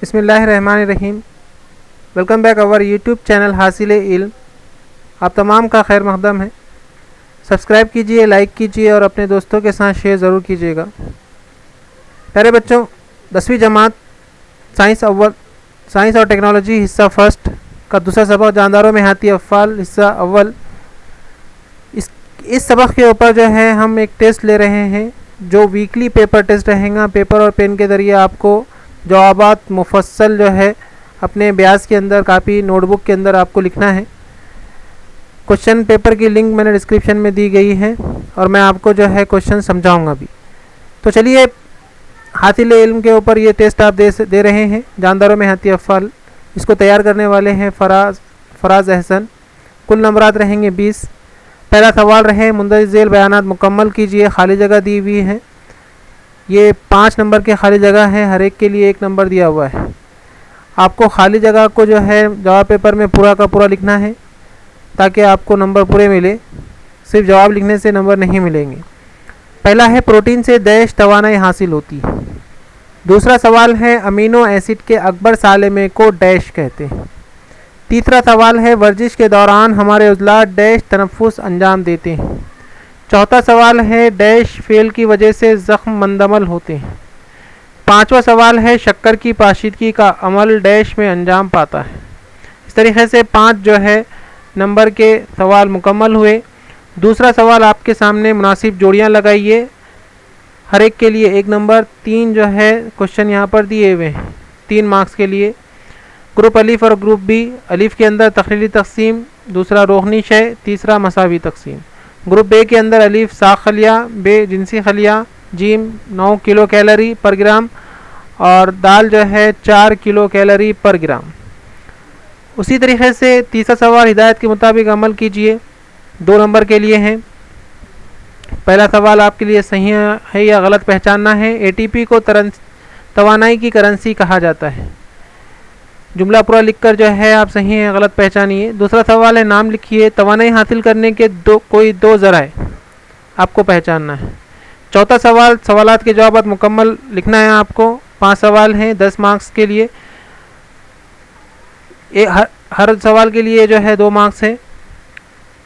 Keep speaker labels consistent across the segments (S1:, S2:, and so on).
S1: बिस्मिल्लाहिर्रहमानिर्रहीम। Welcome back our YouTube channel हासिल इल्म। आप तमाम का खैर मकदम है। सब्सक्राइब कीजिए, लाइक कीजिए और अपने दोस्तों के साथ शेयर ज़रूर कीजिएगा। प्यारे बच्चों, 10वीं जमात साइंस और टेक्नोलॉजी हिस्सा फर्स्ट का दूसरा सबक जानदारों में हाथी अफ़्फ़ाल हिस्सा अव्वल। इस सबक के ऊपर जो है हम एक टेस्ट ले रहे हैं जो वीकली पेपर टेस्ट रहेगा। पेपर और पेन के ज़रिए आपको जवाबात मुफस्सल जो है अपने ब्याज के अंदर कापी नोटबुक के अंदर आपको लिखना है। क्वेश्चन पेपर की लिंक मैंने डिस्क्रिप्शन में दी गई है और मैं आपको जो है क्वेश्चन समझाऊंगा भी। तो चलिए, हासिल इल्म के ऊपर ये टेस्ट आप दे रहे हैं जानदारों में हाथी अफ़्फ़ाल। इसको तैयार करने वाले हैं फराज अहसन। कुल नंबरात रहेंगे 20। पहला सवाल रहे मुंदरज झेल बयानात मुकम्मल कीजिए। खाली जगह दी हुई है, ये 5 नंबर के खाली जगह है, हर एक के लिए 1 नंबर दिया हुआ है। आपको खाली जगह को जो है जवाब पेपर में पूरा का पूरा लिखना है ताकि आपको नंबर पूरे मिले, सिर्फ जवाब लिखने से नंबर नहीं मिलेंगे। पहला है प्रोटीन से डैश तवानाई हासिल होती है। दूसरा सवाल है अमीनो एसिड के अकबर सालेमे को डैश कहते हैं। तीसरा सवाल है वर्जिश के दौरान हमारे उज़लात डैश तनफ़ुस अंजाम देते हैं। चौथा सवाल है डैश फेल की वजह से ज़ख्म मंदमल होते हैं। पांचवा सवाल है शक्कर की पाशीदगी का अमल डैश में अंजाम पाता है। इस तरीके से 5 जो है नंबर के सवाल मुकम्मल हुए। दूसरा सवाल आपके सामने मुनासिब जोड़ियां लगाइए, हर एक के लिए 1 नंबर। 3 जो है क्वेश्चन यहाँ पर दिए हुए हैं 3 मार्क्स के लिए। ग्रुप अलीफ और ग्रुप बी, अलीफ के अंदर तखरीरी तकसीम, दूसरा रोहनी शय, तीसरा मसावी तकसीम। ग्रुप बे के अंदर अलीफ साख खलिया, बे जिनसी खलिया, जीम 9 किलो कैलोरी पर ग्राम और दाल जो है 4 किलो कैलोरी पर ग्राम। उसी तरीके से तीसरा सवाल हिदायत के मुताबिक अमल कीजिए, 2 नंबर के लिए हैं। पहला सवाल आपके लिए सही है या गलत पहचानना है। एटीपी को तवानाई की करेंसी कहा जाता है। जुमला पूरा लिखकर जो है आप सही है गलत पहचानिए। दूसरा सवाल है नाम लिखिए। तवानाई हासिल करने के कोई दो ज़राए आपको पहचानना है। चौथा सवाल सवालात के जवाब मुकम्मल लिखना है आपको। 5 सवाल हैं 10 मार्क्स के लिए। हर सवाल के लिए जो है 2 मार्क्स है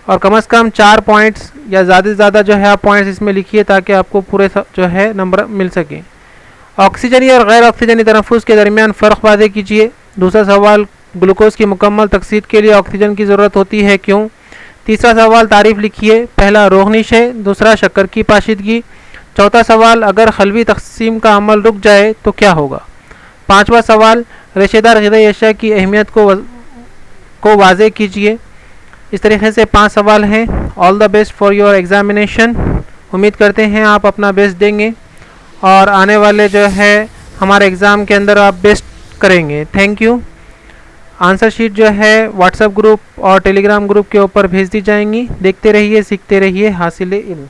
S1: और कम से कम 4 पॉइंट्स या ज़्यादा से ज़्यादा जो है आप पॉइंट्स इसमें लिखिए ताकि आपको पूरे जो है नंबर मिल सके। ऑक्सीजनी और गैर ऑक्सीजनी तनफ़ुस के दरमियान फ़र्क वाज़ेह कीजिए। दूसरा सवाल ग्लूकोज की मुकम्मल तकसीद के लिए ऑक्सीजन की ज़रूरत होती है, क्यों। तीसरा सवाल तारीफ़ लिखिए। पहला रोगनिश है, दूसरा शक्कर की पाशीदगी। चौथा सवाल अगर खलवी तकसीम का अमल रुक जाए तो क्या होगा। 5वां सवाल रेशेदार ग़िज़ाई अशिया की अहमियत को वाज़ेह कीजिए। इस तरीके से 5 सवाल हैं। All the best for your examination. उम्मीद करते हैं आप अपना बेस्ट देंगे और आने वाले जो है हमारे एग्ज़ाम के अंदर आप बेस्ट करेंगे। Thank you. आंसर शीट जो है व्हाट्सएप ग्रुप और टेलीग्राम ग्रुप के ऊपर भेज दी जाएंगी। देखते रहिए, सीखते रहिए हासिल इल्म।